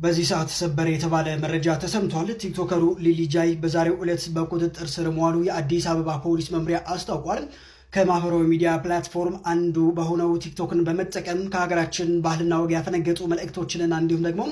በዚህ ሰዓት ሰበር የተባለ መረጃ ተሰምቷል። ቲክቶከሩ ሊሊ ጃይ በዛሬው ዕለት በቁጥጥር ስር መዋሉ የአዲስ አበባ ፖሊስ መምሪያ አስታውቋል። ከማህበራዊ ሚዲያ ፕላትፎርም አንዱ በሆነው ቲክቶክን በመጠቀም ከሀገራችን ባህልና ወግ ያፈነገጡ መልእክቶችንና እንዲሁም ደግሞ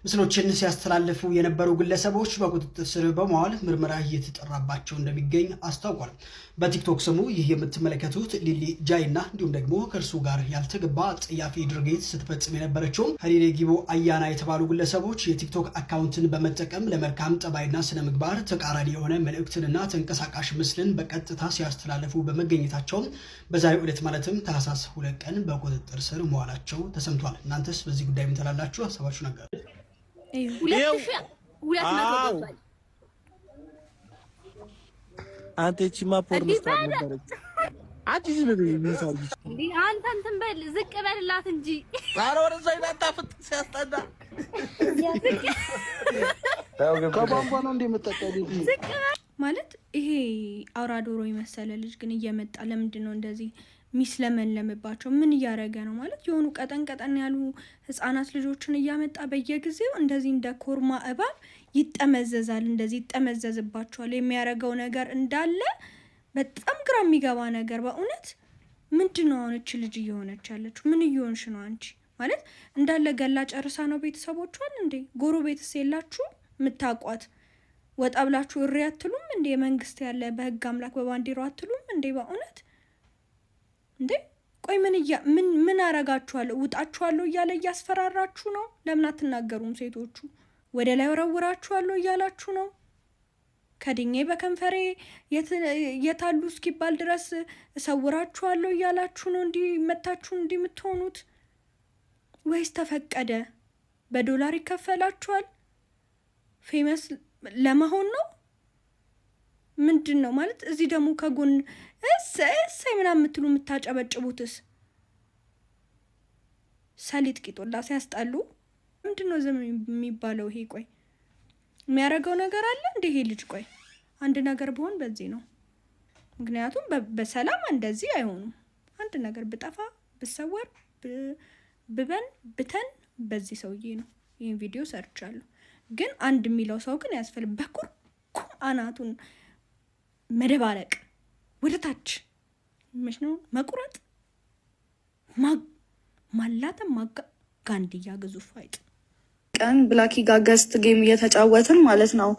ምስሎችን ሲያስተላልፉ የነበሩ ግለሰቦች በቁጥጥር ስር በመዋል ምርመራ እየተጠራባቸው እንደሚገኝ አስታውቋል። በቲክቶክ ስሙ ይህ የምትመለከቱት ሊሊ ጃይና እንዲሁም ደግሞ ከእርሱ ጋር ያልተገባ አጸያፊ ድርጊት ስትፈጽም የነበረችው ሀሊሌ ጊቦ አያና የተባሉ ግለሰቦች የቲክቶክ አካውንትን በመጠቀም ለመልካም ጠባይና ስነ ምግባር ተቃራኒ የሆነ መልእክትንና ተንቀሳቃሽ ምስልን በቀጥታ ሲያስተላልፉ በመገኘታቸው በዛሬው ዕለት ማለትም ታህሳስ 2 ቀን በቁጥጥር ስር መዋላቸው ተሰምቷል። እናንተስ በዚህ ጉዳይ ምን ትላላችሁ? ሀሳባችሁ ነገር አንተ ቺማ ፖርኖስታ ነበረች። አንቺ ዝም ብለሽ ምንሳርጂ እንዴ? አንተ እንትን በል ዝቅ በልላት እንጂ። ኧረ ወደዛ ይናጣፍጥ ሲያስጠላ ከቧንቧ ነው እንደምትጠቀልኝ ማለት ይሄ አውራ ዶሮ የመሰለ ልጅ ግን እየመጣ ለምንድን ነው እንደዚህ ሚስለመለምባቸው? ምን እያደረገ ነው? ማለት የሆኑ ቀጠን ያሉ ህፃናት ልጆችን እያመጣ በየጊዜው እንደዚህ እንደ ኮርማ እባብ ይጠመዘዛል፣ እንደዚህ ይጠመዘዝባቸዋል። የሚያደርገው ነገር እንዳለ በጣም ግራ የሚገባ ነገር። በእውነት ምንድን ነው አሁን እቺ ልጅ እየሆነች ያለችው? ምን እየሆንሽ ነው አንቺ? ማለት እንዳለ ገላ ጨርሳ ነው ቤተሰቦቿን እንዴ? ጎረቤትስ የላችሁ ምታቋት? ወጣ ብላችሁ እሪ አትሉም እንዴ? መንግስት ያለ በህግ አምላክ በባንዲራ አትሉም እንዴ? በእውነት እንዴ ቆይ ምን አረጋችኋለሁ? ውጣችኋለሁ እያለ እያስፈራራችሁ ነው። ለምን አትናገሩም? ሴቶቹ ወደ ላይ ወረውራችኋለሁ እያላችሁ ነው። ከድኜ በከንፈሬ የታሉ እስኪባል ድረስ እሰውራችኋለሁ እያላችሁ ነው እንዲህ መታችሁ እንዲህ የምትሆኑት? ወይስ ተፈቀደ? በዶላር ይከፈላችኋል? ፌመስ ለመሆን ነው? ምንድን ነው ማለት? እዚህ ደግሞ ከጎን እሰይ ምናምን የምትሉ የምታጨበጭቡትስ ሰሊጥ ቂጦላ ሲያስጣሉ ምንድን ነው ዝም የሚባለው? ይሄ ቆይ የሚያደርገው ነገር አለ እንደ ይሄ ልጅ? ቆይ አንድ ነገር ቢሆን በዚህ ነው። ምክንያቱም በሰላም እንደዚህ አይሆኑም። አንድ ነገር ብጠፋ ብሰወር ብተን በዚህ ሰውዬ ነው ይህን ቪዲዮ ሰርቻለሁ። ግን አንድ የሚለው ሰው ግን ያስፈልግ በኩርኩም አናቱን መደባለቅ ወደ ታች ምንድነው መቁረጥ ማላተም ጋንዲያ ግዙፍ አይጥ ቀን ብላኪ ጋር ገስት ጌም እየተጫወትን ማለት ነው።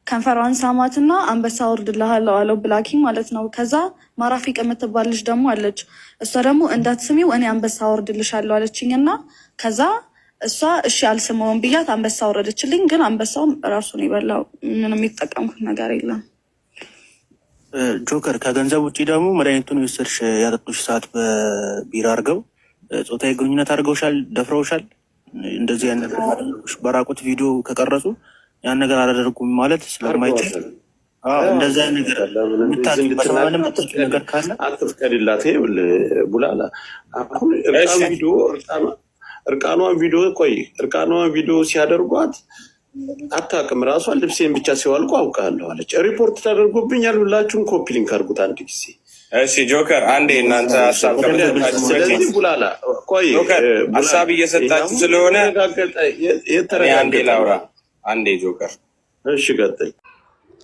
ከንፈሯን ሳማትና አንበሳ ወርድልሃለሁ አለው ብላኪ ማለት ነው። ከዛ ማራፊቅ የምትባል ልጅ ደግሞ አለች። እሷ ደግሞ እንዳትስሚው እኔ አንበሳ ወርድልሻለሁ አለችኝና ከዛ እሷ እሺ አልስመውም ብያት አንበሳ ወረደችልኝ። ግን አንበሳውም ራሱን ይበላው። ምንም የሚጠቀምኩት ነገር የለም። ጆከር ከገንዘብ ውጭ ደግሞ መድኃኒቱን የወሰድሽ ያጠጡሽ ሰዓት በቢራ አድርገው ጾታዊ ግንኙነት አድርገውሻል፣ ደፍረውሻል። እንደዚህ አይነት በራቁት ቪዲዮ ከቀረጹ ያን ነገር አላደረጉም ማለት ስለማይችል እንደዚህ አይነት ነገር በሰማንም ነገር ካለ አትፍቀድላት። ቡላላ አሁን እርቃኗን ቪዲዮ ሲያደርጓት አታውቅም። ራሷን ልብሴን ብቻ ሲዋልቁ አውቃለሁ አለች። ሪፖርት ተደርጎብኛል። ሁላችሁም ኮፒ ሊንክ አድርጉት አንድ ጊዜ። እሺ ጆከር አንዴ እናንተ ሀሳብ ቡላላ ቆይ ሀሳብ እየሰጣችሁ ስለሆነ አንዴ ላውራ። አንዴ ጆከር እሺ ቀጥል።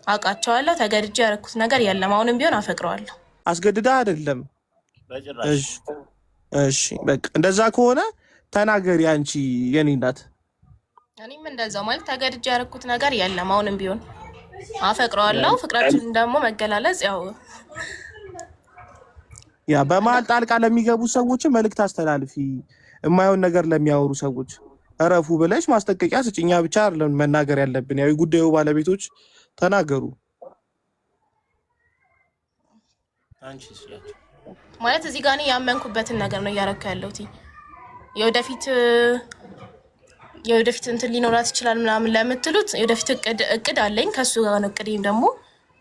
አውቃቸዋለሁ። ተገድጄ ያደረኩት ነገር የለም። አሁንም ቢሆን አፈቅረዋለሁ። አስገድዳ አይደለም። እሺ በቃ እንደዛ ከሆነ ተናገሪ አንቺ የኔ እናት። እኔም እንደዛው ማለት ተገድጄ ያደረኩት ነገር የለም። አሁንም ቢሆን አፈቅረዋለሁ። ፍቅራችን ደግሞ መገላለጽ ያው ያ በመሀል ጣልቃ ለሚገቡ ሰዎች መልእክት አስተላልፊ። የማይሆን ነገር ለሚያወሩ ሰዎች እረፉ ብለሽ ማስጠንቀቂያ ስጭኛ። ብቻ አይደለም መናገር ያለብን፣ ያው ጉዳዩ ባለቤቶች ተናገሩ። ማለት እዚህ ጋር እኔ ያመንኩበትን ነገር ነው እያደረኩ ያለሁት። የወደፊት እንትን ሊኖራት ይችላል ምናምን ለምትሉት የወደፊት እቅድ አለኝ ከሱ ጋር ነው። እቅዴም ደግሞ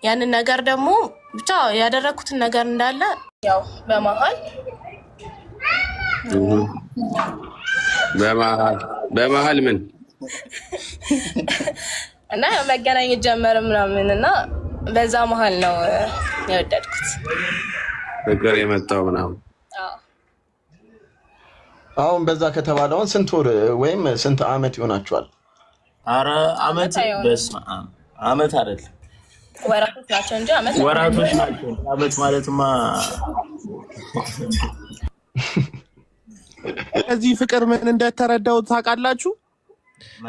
ያንን ነገር ደግሞ ብቻ ያደረኩትን ነገር እንዳለ ያው በመሀል ምን እና መገናኘት ጀመረ ምናምን እና በዛ መሀል ነው የወደድኩት ፍቅር የመጣው ምናምን። አሁን በዛ ከተባለውን ስንት ወር ወይም ስንት አመት ይሆናችኋል? ኧረ አመት በስመ አብ አመት አይደለም ወራቶች ናቸው እንጂ ወራቶች ናቸው። አመት ማለትማ ከዚህ ፍቅር ምን እንደተረዳው ታውቃላችሁ?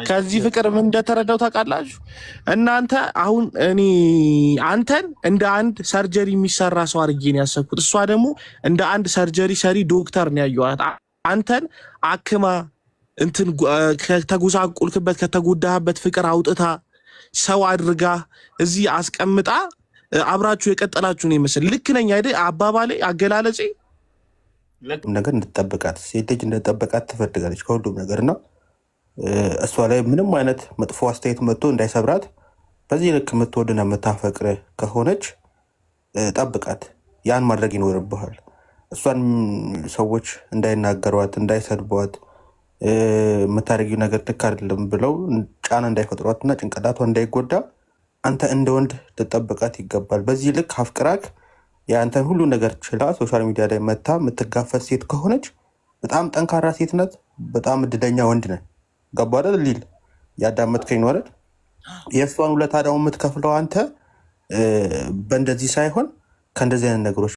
ከዚህ ፍቅር ምን እንደተረዳው ታውቃላችሁ? እናንተ አሁን እኔ አንተን እንደ አንድ ሰርጀሪ የሚሰራ ሰው አድርጌ ነው ያሰብኩት። እሷ ደግሞ እንደ አንድ ሰርጀሪ ሰሪ ዶክተር ነው ያየኋት። አንተን አክማ እንትን ከተጎሳቁልክበት ከተጎዳህበት ፍቅር አውጥታ ሰው አድርጋ እዚህ አስቀምጣ አብራችሁ የቀጠላችሁ ነው ይመስል። ልክ ነኝ አይደል? አባባሌ አገላለጼ ነገር እንድትጠብቃት ሴት ልጅ እንድትጠብቃት ትፈልጋለች ከሁሉም ነገር እና እሷ ላይ ምንም አይነት መጥፎ አስተያየት መጥቶ እንዳይሰብራት በዚህ ልክ የምትወድና የምታፈቅር ከሆነች ጠብቃት። ያን ማድረግ ይኖርብሃል። እሷን ሰዎች እንዳይናገሯት፣ እንዳይሰድቧት፣ የምታደርጊው ነገር ልክ አይደለም ብለው ጫና እንዳይፈጥሯት እና ጭንቅላቷ እንዳይጎዳ አንተ እንደ ወንድ ልጠብቃት ይገባል። በዚህ ልክ አፍቅራክ የአንተን ሁሉ ነገር ችላ ሶሻል ሚዲያ ላይ መታ የምትጋፈት ሴት ከሆነች በጣም ጠንካራ ሴት ናት። በጣም እድለኛ ወንድ ነህ። ገባ አይደል? ሊል ያዳመጥከኝ ነው አይደል? የእሷን ውለታ ደግሞ የምትከፍለው አንተ በእንደዚህ ሳይሆን ከእንደዚህ አይነት ነገሮች